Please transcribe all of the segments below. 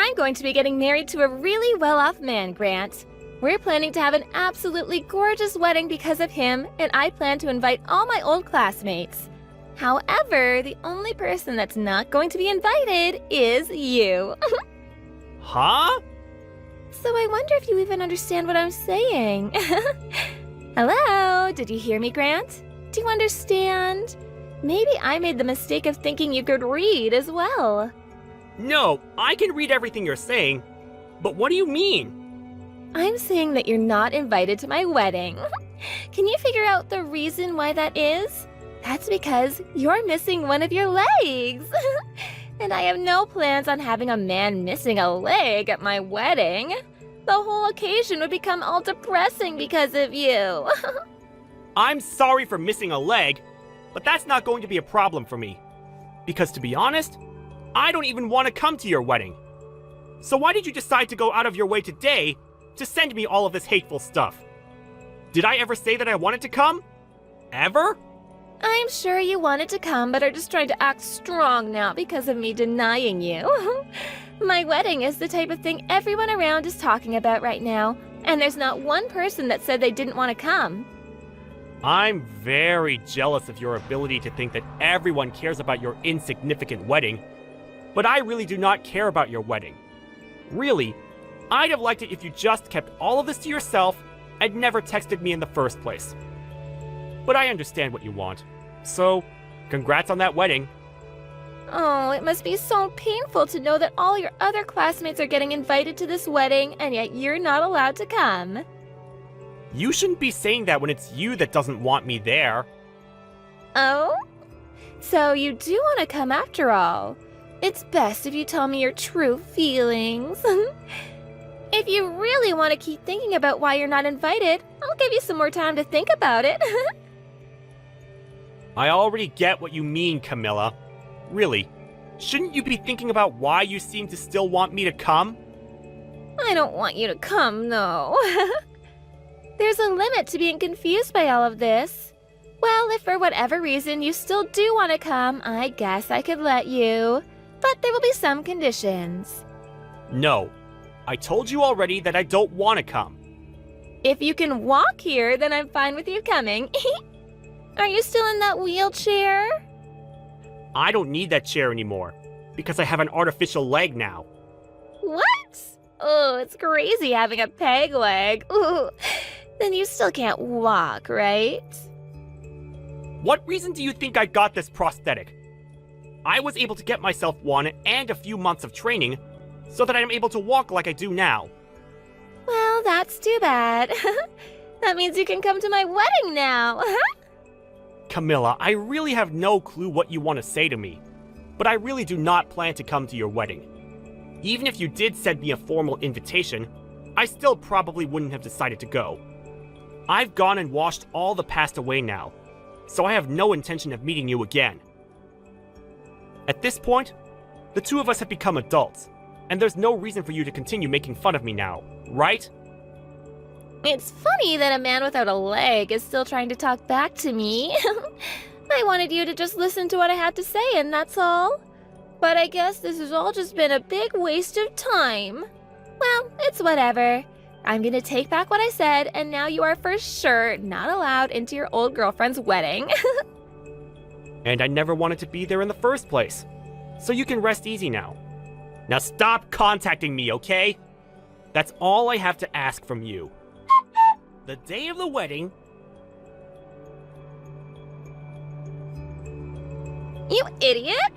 I'm going to be getting married to a really well-off man, Grant. We're planning to have an absolutely gorgeous wedding because of him, and I plan to invite all my old classmates. However, the only person that's not going to be invited is you. Huh? So I wonder if you even understand what I'm saying. Hello? Did you hear me, Grant? Do you understand? Maybe I made the mistake of thinking you could read as well. No, I can read everything you're saying, but what do you mean? I'm saying that you're not invited to my wedding. Can you figure out the reason why that is? That's because you're missing one of your legs. And I have no plans on having a man missing a leg at my wedding. The whole occasion would become all depressing because of you. I'm sorry for missing a leg, but that's not going to be a problem for me. Because to be honest, I don't even want to come to your wedding. So why did you decide to go out of your way today to send me all of this hateful stuff? Did I ever say that I wanted to come? Ever? I'm sure you wanted to come, but are just trying to act strong now because of me denying you. My wedding is the type of thing everyone around is talking about right now, and there's not one person that said they didn't want to come. I'm very jealous of your ability to think that everyone cares about your insignificant wedding, but I really do not care about your wedding. Really, I'd have liked it if you just kept all of this to yourself and never texted me in the first place. But I understand what you want, so congrats on that wedding. Oh, it must be so painful to know that all your other classmates are getting invited to this wedding, and yet you're not allowed to come. You shouldn't be saying that when it's you that doesn't want me there. Oh? So you do want to come after all. It's best if you tell me your true feelings. If you really want to keep thinking about why you're not invited, I'll give you some more time to think about it. I already get what you mean, Camilla. Really, shouldn't you be thinking about why you seem to still want me to come? I don't want you to come, no. There's a limit to being confused by all of this. Well, if for whatever reason you still do want to come, I guess I could let you. But there will be some conditions. No. I told you already that I don't want to come. If you can walk here, then I'm fine with you coming. Are you still in that wheelchair? I don't need that chair anymore, because I have an artificial leg now. What? Oh, it's crazy having a peg leg. Ooh. Then you still can't walk, right? What reason do you think I got this prosthetic? I was able to get myself one and a few months of training so that I'm able to walk like I do now. Well, that's too bad. That means you can come to my wedding now. Camilla, I really have no clue what you want to say to me, but I really do not plan to come to your wedding. Even if you did send me a formal invitation, I still probably wouldn't have decided to go. I've gone and washed all the past away now, so I have no intention of meeting you again. At this point, the two of us have become adults, and there's no reason for you to continue making fun of me now, right? It's funny that a man without a leg is still trying to talk back to me. I wanted you to just listen to what I had to say, and that's all. But I guess this has all just been a big waste of time. Well, it's whatever. I'm gonna take back what I said, and now you are for sure not allowed into your old girlfriend's wedding. And I never wanted to be there in the first place, so you can rest easy now. Now stop contacting me, okay? That's all I have to ask from you. The day of the wedding... You idiot!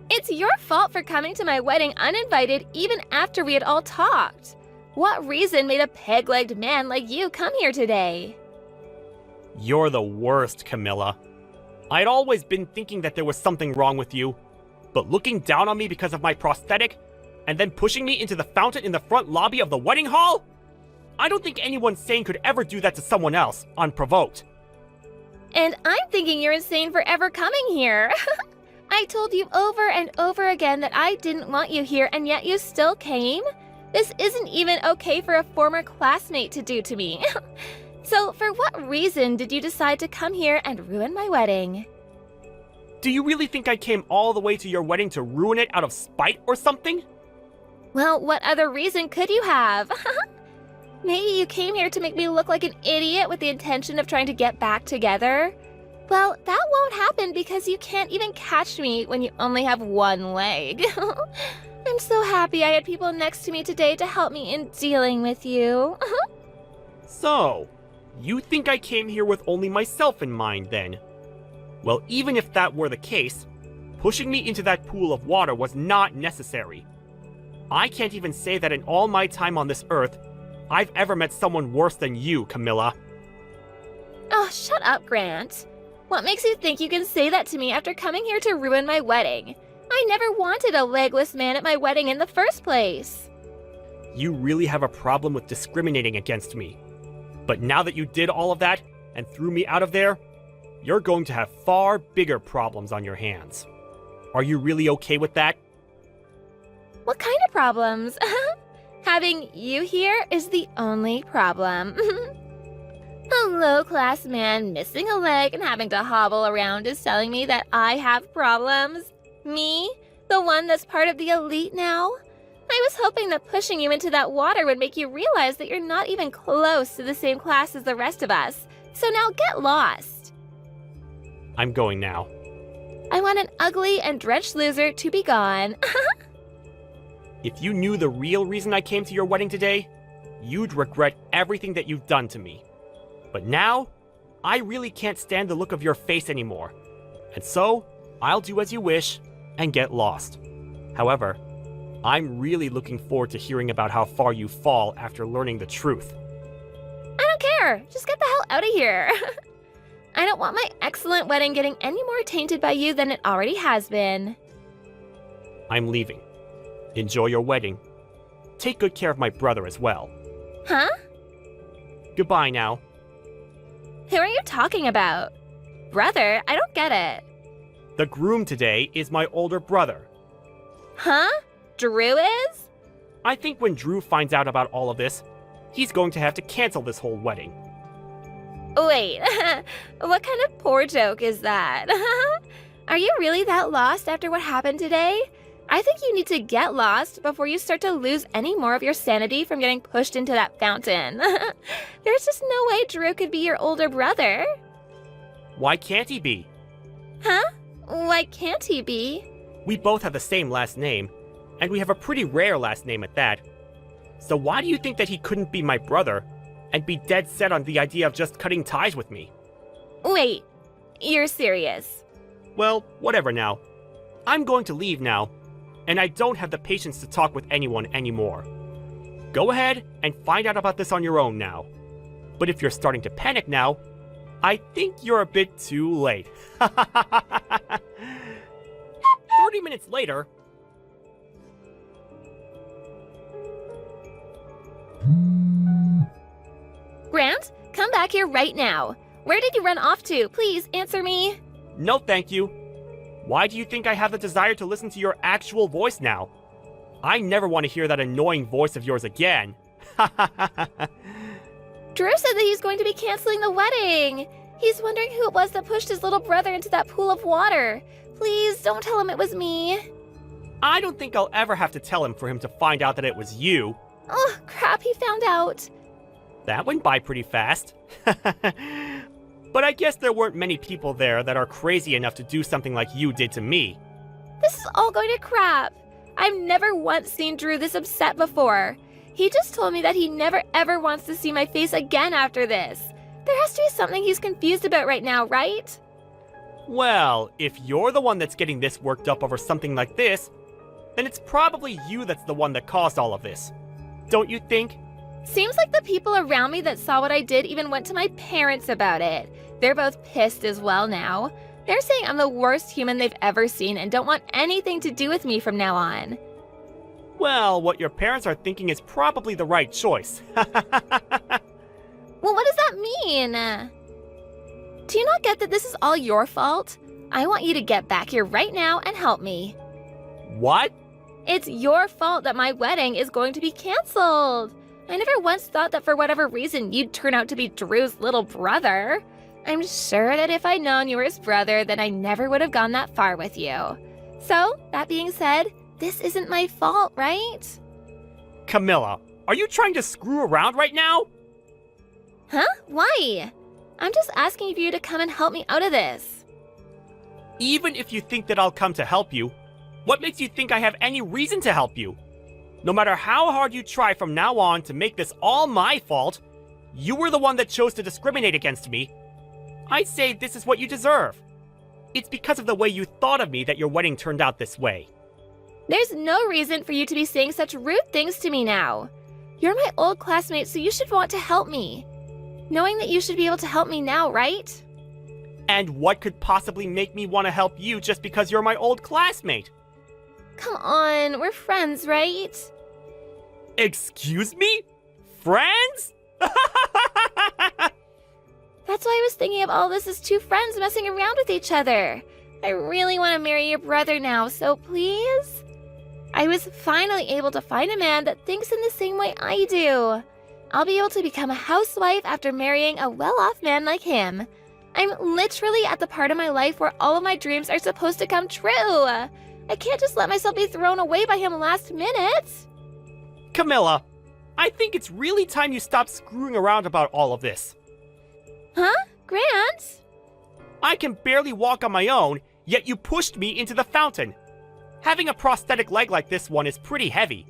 It's your fault for coming to my wedding uninvited even after we had all talked. What reason made a peg-legged man like you come here today? You're the worst, Camilla. I'd always been thinking that there was something wrong with you, but looking down on me because of my prosthetic, and then pushing me into the fountain in the front lobby of the wedding hall? I don't think anyone sane could ever do that to someone else, unprovoked. And I'm thinking you're insane for ever coming here. I told you over and over again that I didn't want you here, and yet you still came? This isn't even okay for a former classmate to do to me. So for what reason did you decide to come here and ruin my wedding? Do you really think I came all the way to your wedding to ruin it out of spite or something? Well, what other reason could you have? Maybe you came here to make me look like an idiot with the intention of trying to get back together? Well, that won't happen because you can't even catch me when you only have one leg. I'm so happy I had people next to me today to help me in dealing with you. So, you think I came here with only myself in mind then? Well, even if that were the case, pushing me into that pool of water was not necessary. I can't even say that in all my time on this earth, I've ever met someone worse than you, Camilla. Oh, shut up, Grant. What makes you think you can say that to me after coming here to ruin my wedding? I never wanted a legless man at my wedding in the first place. You really have a problem with discriminating against me. But now that you did all of that and threw me out of there, you're going to have far bigger problems on your hands. Are you really okay with that? What kind of problems? Having you here is the only problem. A low-class man missing a leg and having to hobble around is telling me that I have problems? Me? The one that's part of the elite now? I was hoping that pushing you into that water would make you realize that you're not even close to the same class as the rest of us. So now get lost. I'm going now. I want an ugly and drenched loser to be gone. If you knew the real reason I came to your wedding today, you'd regret everything that you've done to me. But now, I really can't stand the look of your face anymore. And so, I'll do as you wish and get lost. However, I'm really looking forward to hearing about how far you fall after learning the truth. I don't care. Just get the hell out of here. I don't want my excellent wedding getting any more tainted by you than it already has been. I'm leaving. Enjoy your wedding. Take good care of my brother as well. Huh? Goodbye now. Who are you talking about? Brother? I don't get it. The groom today is my older brother. Huh? Drew is? I think when Drew finds out about all of this, he's going to have to cancel this whole wedding. Wait, what kind of poor joke is that? Are you really that lost after what happened today? I think you need to get lost before you start to lose any more of your sanity from getting pushed into that fountain. There's just no way Drew could be your older brother. Why can't he be? Huh? Why can't he be? We both have the same last name, and we have a pretty rare last name at that. So why do you think that he couldn't be my brother and be dead set on the idea of just cutting ties with me? Wait, you're serious? Well, whatever now. I'm going to leave now, and I don't have the patience to talk with anyone anymore. Go ahead and find out about this on your own now. But if you're starting to panic now, I think you're a bit too late. 30 minutes later... Grant, come back here right now. Where did you run off to? Please answer me. No, thank you. Why do you think I have the desire to listen to your actual voice now? I never want to hear that annoying voice of yours again. Drew said that he's going to be canceling the wedding. He's wondering who it was that pushed his little brother into that pool of water. Please don't tell him it was me. I don't think I'll ever have to tell him for him to find out that it was you. Oh, crap, he found out. That went by pretty fast. But I guess there weren't many people there that are crazy enough to do something like you did to me. This is all going to crap. I've never once seen Drew this upset before. He just told me that he never ever wants to see my face again after this. There has to be something he's confused about right now, right? Well, if you're the one that's getting this worked up over something like this, then it's probably you that's the one that caused all of this. Don't you think? Seems like the people around me that saw what I did even went to my parents about it. They're both pissed as well now. They're saying I'm the worst human they've ever seen and don't want anything to do with me from now on. Well, what your parents are thinking is probably the right choice. Well, what does that mean? Do you not get that this is all your fault? I want you to get back here right now and help me. What? It's your fault that my wedding is going to be canceled. I never once thought that for whatever reason you'd turn out to be Drew's little brother. I'm sure that if I'd known you were his brother, then I never would have gone that far with you. So, that being said, this isn't my fault, right? Camilla, are you trying to screw around right now? Huh? Why? I'm just asking for you to come and help me out of this. Even if you think that I'll come to help you, what makes you think I have any reason to help you? No matter how hard you try from now on to make this all my fault, you were the one that chose to discriminate against me. I'd say this is what you deserve. It's because of the way you thought of me that your wedding turned out this way. There's no reason for you to be saying such rude things to me now. You're my old classmate, so you should want to help me. Knowing that you should be able to help me now, right? And what could possibly make me want to help you just because you're my old classmate? Come on, we're friends, right? Excuse me? Friends? That's why I was thinking of all this as two friends messing around with each other. I really want to marry your brother now, so please? I was finally able to find a man that thinks in the same way I do. I'll be able to become a housewife after marrying a well-off man like him. I'm literally at the part of my life where all of my dreams are supposed to come true. I can't just let myself be thrown away by him last minute. Camilla, I think it's really time you stop screwing around about all of this. Huh? Grant? I can barely walk on my own, yet you pushed me into the fountain. Having a prosthetic leg like this one is pretty heavy.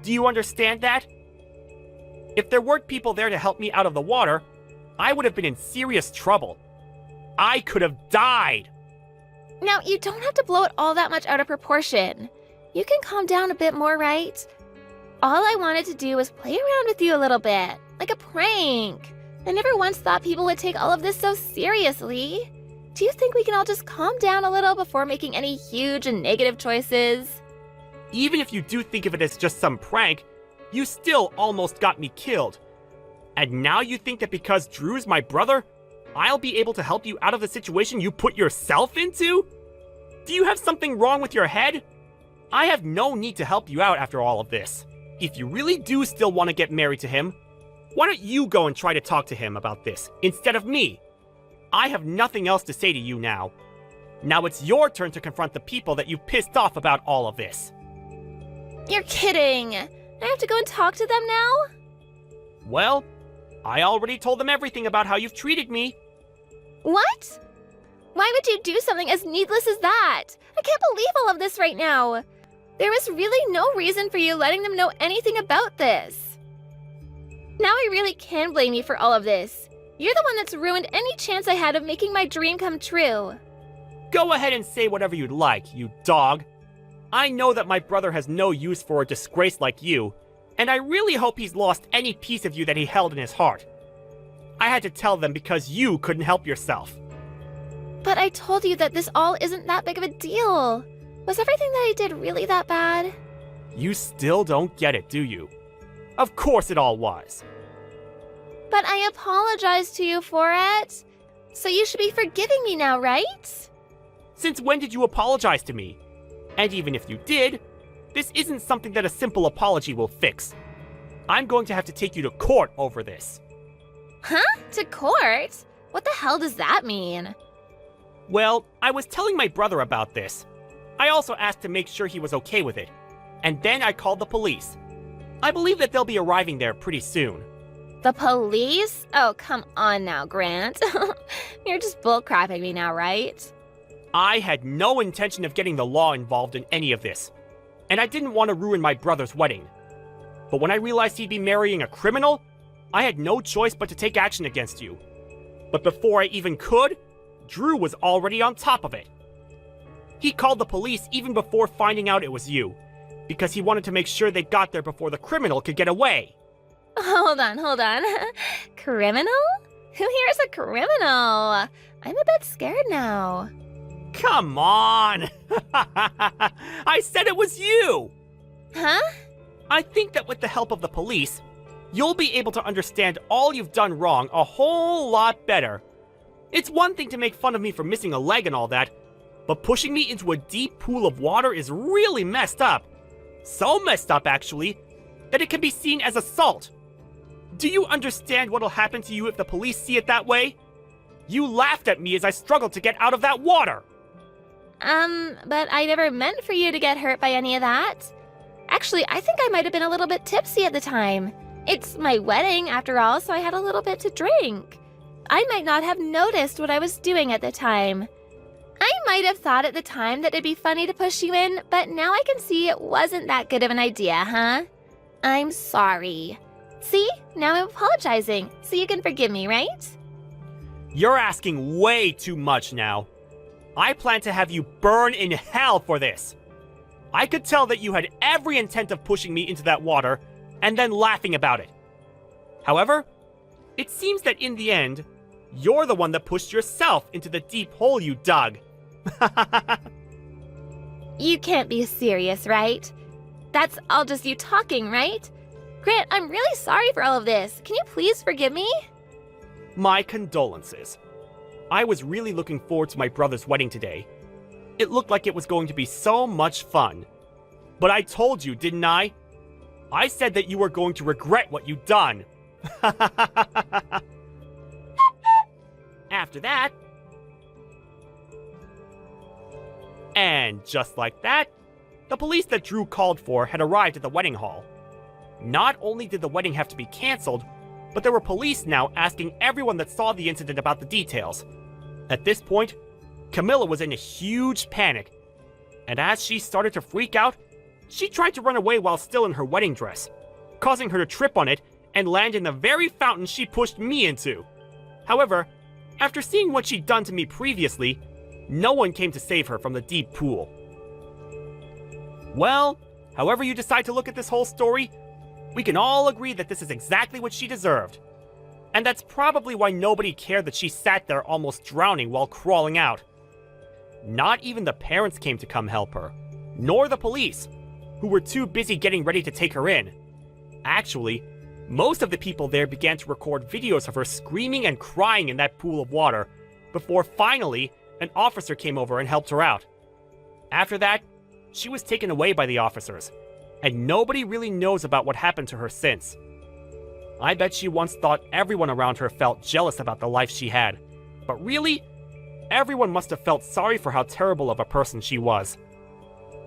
Do you understand that? If there weren't people there to help me out of the water, I would have been in serious trouble. I could have died. Now, you don't have to blow it all that much out of proportion. You can calm down a bit more, right? All I wanted to do was play around with you a little bit, like a prank. I never once thought people would take all of this so seriously. Do you think we can all just calm down a little before making any huge and negative choices? Even if you do think of it as just some prank, you still almost got me killed. And now you think that because Drew's my brother, I'll be able to help you out of the situation you put yourself into? Do you have something wrong with your head? I have no need to help you out after all of this. If you really do still want to get married to him, why don't you go and try to talk to him about this instead of me? I have nothing else to say to you now. Now it's your turn to confront the people that you've pissed off about all of this. You're kidding. I have to go and talk to them now? Well, I already told them everything about how you've treated me. What? Why would you do something as needless as that? I can't believe all of this right now. There was really no reason for you letting them know anything about this. Now I really can blame you for all of this. You're the one that's ruined any chance I had of making my dream come true. Go ahead and say whatever you'd like, you dog. I know that my brother has no use for a disgrace like you, and I really hope he's lost any piece of you that he held in his heart. I had to tell them because you couldn't help yourself. But I told you that this all isn't that big of a deal. Was everything that I did really that bad? You still don't get it, do you? Of course it all was. But I apologized to you for it. So you should be forgiving me now, right? Since when did you apologize to me? And even if you did, this isn't something that a simple apology will fix. I'm going to have to take you to court over this. Huh? To court? What the hell does that mean? Well, I was telling my brother about this. I also asked to make sure he was okay with it. And then I called the police. I believe that they'll be arriving there pretty soon. The police? Oh, come on now, Grant. You're just bullcrapping me now, right? I had no intention of getting the law involved in any of this. And I didn't want to ruin my brother's wedding. But when I realized he'd be marrying a criminal, I had no choice but to take action against you. But before I even could, Drew was already on top of it. He called the police even before finding out it was you, because he wanted to make sure they got there before the criminal could get away. Hold on. Criminal? Who here is a criminal? I'm a bit scared now. Come on! I said it was you! Huh? I think that with the help of the police, you'll be able to understand all you've done wrong a whole lot better. It's one thing to make fun of me for missing a leg and all that, but pushing me into a deep pool of water is really messed up. So messed up, actually, that it can be seen as assault. Do you understand what'll happen to you if the police see it that way? You laughed at me as I struggled to get out of that water. But I never meant for you to get hurt by any of that. Actually, I think I might have been a little bit tipsy at the time. It's my wedding, after all, so I had a little bit to drink. I might not have noticed what I was doing at the time. I might have thought at the time that it'd be funny to push you in, but now I can see it wasn't that good of an idea, huh? I'm sorry. See? Now I'm apologizing, so you can forgive me, right? You're asking way too much now. I plan to have you burn in hell for this. I could tell that you had every intent of pushing me into that water and then laughing about it. However, it seems that in the end, you're the one that pushed yourself into the deep hole you dug. You can't be serious, right? That's all just you talking, right? Grant, I'm really sorry for all of this. Can you please forgive me? My condolences. I was really looking forward to my brother's wedding today. It looked like it was going to be so much fun. But I told you, didn't I? I said that you were going to regret what you'd done. After that... And just like that, the police that Drew called for had arrived at the wedding hall. Not only did the wedding have to be cancelled, but there were police now asking everyone that saw the incident about the details. At this point, Camilla was in a huge panic, and as she started to freak out, she tried to run away while still in her wedding dress, causing her to trip on it and land in the very fountain she pushed me into. However, after seeing what she'd done to me previously, no one came to save her from the deep pool. Well, however you decide to look at this whole story, we can all agree that this is exactly what she deserved. And that's probably why nobody cared that she sat there almost drowning while crawling out. Not even the parents came to come help her, nor the police, who were too busy getting ready to take her in. Actually, most of the people there began to record videos of her screaming and crying in that pool of water, before finally an officer came over and helped her out. After that, she was taken away by the officers, and nobody really knows about what happened to her since. I bet she once thought everyone around her felt jealous about the life she had, but really, everyone must have felt sorry for how terrible of a person she was.